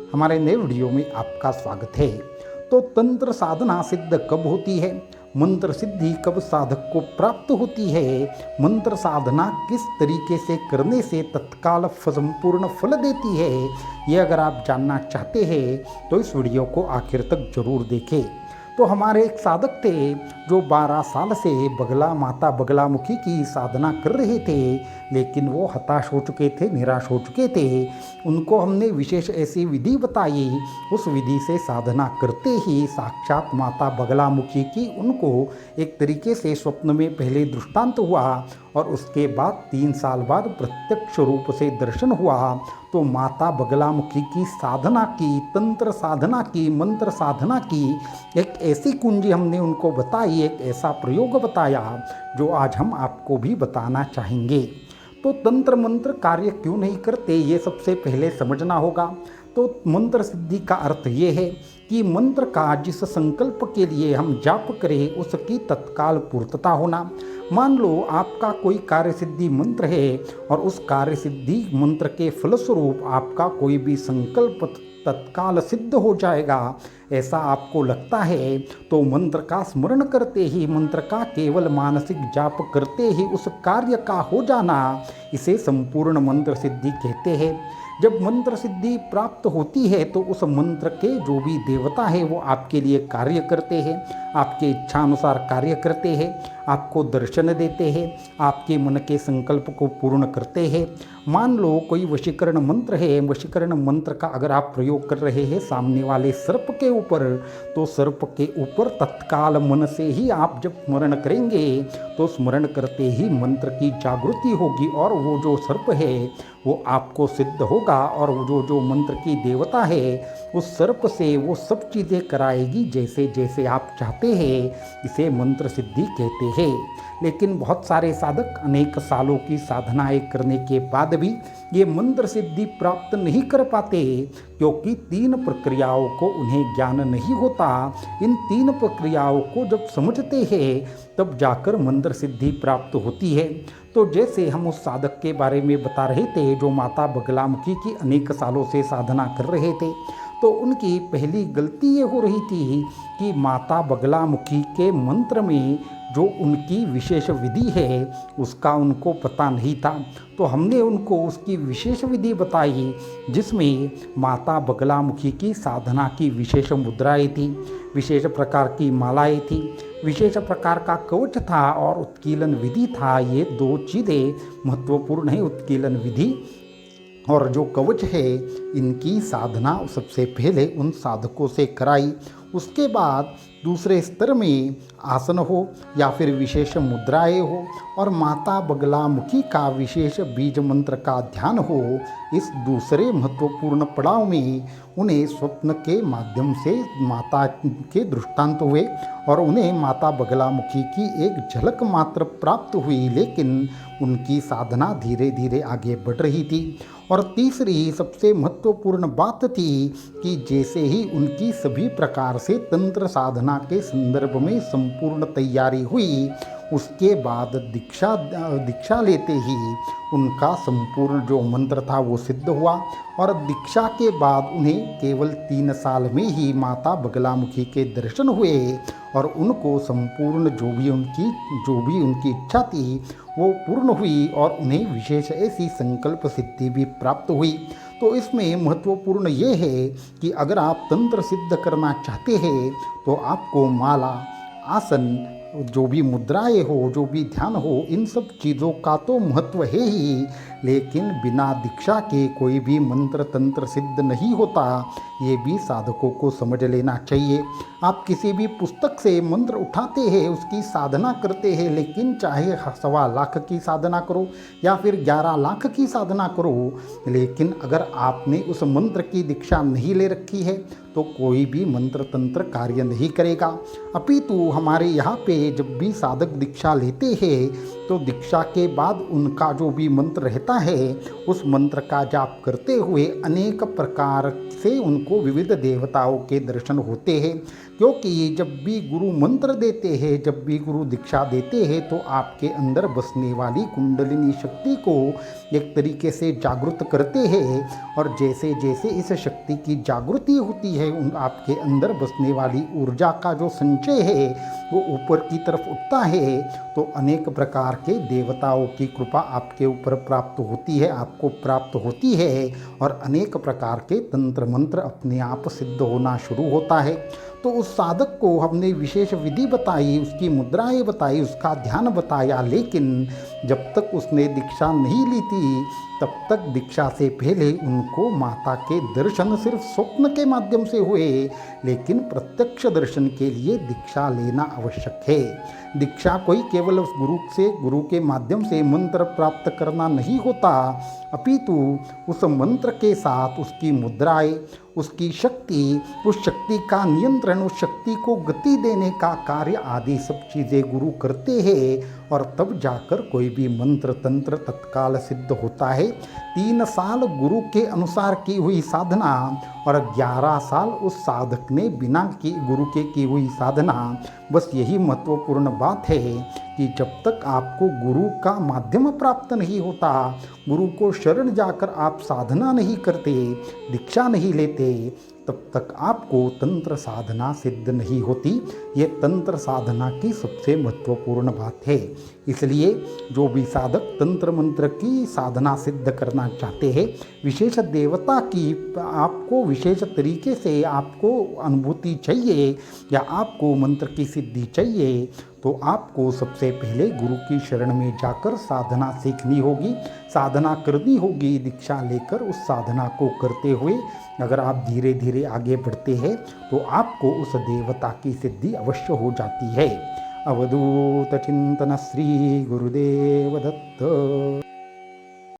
हमारे नए वीडियो में आपका स्वागत है। तो तंत्र साधना सिद्ध कब होती है, मंत्र सिद्धि कब साधक को प्राप्त होती है, मंत्र साधना किस तरीके से करने से तत्काल संपूर्ण फल देती है, ये अगर आप जानना चाहते हैं तो इस वीडियो को आखिर तक जरूर देखें। तो हमारे एक साधक थे जो 12 साल से माता बगलामुखी की साधना कर रहे थे, लेकिन वो हताश हो चुके थे, निराश हो चुके थे। उनको हमने विशेष ऐसी विधि बताई, उस विधि से साधना करते ही साक्षात माता बगलामुखी की उनको एक तरीके से स्वप्न में पहले दृष्टांत हुआ और उसके बाद 3 साल बाद प्रत्यक्ष रूप से दर्शन हुआ। तो माता बगलामुखी की साधना की, तंत्र साधना की, मंत्र साधना की एक ऐसी कुंजी हमने उनको बताई, एक ऐसा प्रयोग बताया जो आज हम आपको भी बताना चाहेंगे। तो तंत्र मंत्र कार्य क्यों नहीं करते, ये सबसे पहले समझना होगा। तो मंत्र सिद्धि का अर्थ ये है कि मंत्र का जिस संकल्प के लिए हम जाप करें उसकी तत्काल पूर्तता होना। मान लो आपका कोई कार्य सिद्धि मंत्र है और उस कार्य सिद्धि मंत्र के फलस्वरूप आपका कोई भी संकल्प तत्काल सिद्ध हो जाएगा, ऐसा आपको लगता है, तो मंत्र का स्मरण करते ही, मंत्र का केवल मानसिक जाप करते ही उस कार्य का हो जाना, इसे संपूर्ण मंत्र सिद्धि कहते हैं। जब मंत्र सिद्धि प्राप्त होती है तो उस मंत्र के जो भी देवता है वो आपके लिए कार्य करते हैं, आपके इच्छानुसार कार्य करते हैं, आपको दर्शन देते हैं, आपके मन के संकल्प को पूर्ण करते हैं। मान लो कोई वशीकरण मंत्र है, वशीकरण मंत्र का अगर आप प्रयोग कर रहे हैं सामने वाले सर्प के ऊपर, तो सर्प के ऊपर तत्काल मन से ही आप जब स्मरण करेंगे तो स्मरण करते ही मंत्र की जागृति होगी और वो जो सर्प है वो आपको सिद्ध होगा और वो जो मंत्र की देवता है उस सर्प से वो सब चीज़ें कराएगी जैसे जैसे आप चाहते हैं। इसे मंत्र सिद्धि कहते हैं। लेकिन बहुत सारे साधक अनेक सालों की साधनाएं करने के बाद भी ये मंत्र सिद्धि प्राप्त नहीं कर पाते, क्योंकि 3 प्रक्रियाओं को उन्हें ज्ञान नहीं होता। इन 3 प्रक्रियाओं को जब समझते हैं तब जाकर मंत्र सिद्धि प्राप्त होती है। तो जैसे हम उस साधक के बारे में बता रहे थे जो माता बगलामुखी की अनेक सालों से साधना कर रहे थे, तो उनकी पहली गलती ये हो रही थी कि माता बगलामुखी के मंत्र में जो उनकी विशेष विधि है उसका उनको पता नहीं था। तो हमने उनको उसकी विशेष विधि बताई जिसमें माता बगलामुखी की साधना की विशेष मुद्राएं थी, विशेष प्रकार की मालाएं थी, विशेष प्रकार का कवच था और उत्कीलन विधि था। ये 2 चीज़ें महत्वपूर्ण है, उत्कीलन विधि और जो कवच है। इनकी साधना सबसे पहले उन साधकों से कराई। उसके बाद दूसरे स्तर में आसन हो या फिर विशेष मुद्राएं हो और माता बगलामुखी का विशेष बीज मंत्र का ध्यान हो। इस दूसरे महत्वपूर्ण पड़ाव में उन्हें स्वप्न के माध्यम से माता के दृष्टांत हुए और उन्हें माता बगलामुखी की एक झलक मात्र प्राप्त हुई, लेकिन उनकी साधना धीरे धीरे आगे बढ़ रही थी। और तीसरी सबसे महत्वपूर्ण बात थी कि जैसे ही उनकी सभी प्रकार से तंत्र साधना के संदर्भ में संपूर्ण तैयारी हुई, उसके बाद दीक्षा लेते ही उनका संपूर्ण जो मंत्र था वो सिद्ध हुआ और दीक्षा के बाद उन्हें केवल 3 साल में ही माता बगलामुखी के दर्शन हुए और उनको संपूर्ण जो भी उनकी इच्छा थी वो पूर्ण हुई और उन्हें विशेष ऐसी संकल्प सिद्धि भी प्राप्त हुई। तो इसमें महत्वपूर्ण ये है कि अगर आप तंत्र सिद्ध करना चाहते हैं तो आपको माला, आसन, जो भी मुद्राएं हो, जो भी ध्यान हो, इन सब चीज़ों का तो महत्व है ही, लेकिन बिना दीक्षा के कोई भी मंत्र तंत्र सिद्ध नहीं होता। ये भी साधकों को समझ लेना चाहिए। आप किसी भी पुस्तक से मंत्र उठाते हैं, उसकी साधना करते हैं, लेकिन चाहे 1.25 लाख की साधना करो या फिर 11 लाख की साधना करो, लेकिन अगर आपने उस मंत्र की दीक्षा नहीं ले रखी है तो कोई भी मंत्र तंत्र कार्य नहीं करेगा। अपितु हमारे यहाँ पे जब भी साधक दीक्षा लेते हैं तो दीक्षा के बाद उनका जो भी मंत्र रहता है उस मंत्र का जाप करते हुए अनेक प्रकार से उनको विविध देवताओं के दर्शन होते हैं। क्योंकि जब भी गुरु मंत्र देते हैं, जब भी गुरु दीक्षा देते हैं तो आपके अंदर बसने वाली कुंडलिनी शक्ति को एक तरीके से जागृत करते हैं और जैसे जैसे इस शक्ति की जागृति होती है उन आपके अंदर बसने वाली ऊर्जा का जो संचय है वो ऊपर की तरफ उठता है तो अनेक प्रकार के देवताओं की कृपा आपके ऊपर प्राप्त होती है, आपको प्राप्त होती है और अनेक प्रकार के तंत्र मंत्र अपने आप सिद्ध होना शुरू होता है। तो उस साधक को हमने विशेष विधि बताई, उसकी मुद्राएं बताई, उसका ध्यान बताया, लेकिन जब तक उसने दीक्षा नहीं ली थी तब तक दीक्षा से पहले उनको माता के दर्शन सिर्फ स्वप्न के माध्यम से हुए, लेकिन प्रत्यक्ष दर्शन के लिए दीक्षा लेना आवश्यक है। दीक्षा कोई केवल उस गुरु के माध्यम से मंत्र प्राप्त करना नहीं होता, अपितु उस मंत्र के साथ उसकी मुद्राएं, उसकी शक्ति, उस शक्ति का नियंत्रण, उस शक्ति को गति देने का कार्य आदि सब चीज़ें गुरु करते हैं और तब जाकर कोई भी मंत्र तंत्र तत्काल सिद्ध होता है। 3 साल गुरु के अनुसार की हुई साधना और 11 साल उस साधक ने बिना गुरु के की हुई साधना। बस यही महत्वपूर्ण बात है कि जब तक आपको गुरु का माध्यम प्राप्त नहीं होता, गुरु को शरण जाकर आप साधना नहीं करते, दीक्षा नहीं लेते, तब तक आपको तंत्र साधना सिद्ध नहीं होती। ये तंत्र साधना की सबसे महत्वपूर्ण बात है। इसलिए जो भी साधक तंत्र मंत्र की साधना सिद्ध करना चाहते हैं, विशेष देवता की आपको विशेष तरीके से आपको अनुभूति चाहिए या आपको मंत्र की सिद्धि चाहिए, तो आपको सबसे पहले गुरु की शरण में जाकर साधना सीखनी होगी, साधना करनी होगी। दीक्षा लेकर उस साधना को करते हुए अगर आप धीरे धीरे आगे बढ़ते हैं तो आपको उस देवता की सिद्धि अवश्य हो जाती है। अवधूत चिंतन श्री गुरुदेव दत्त।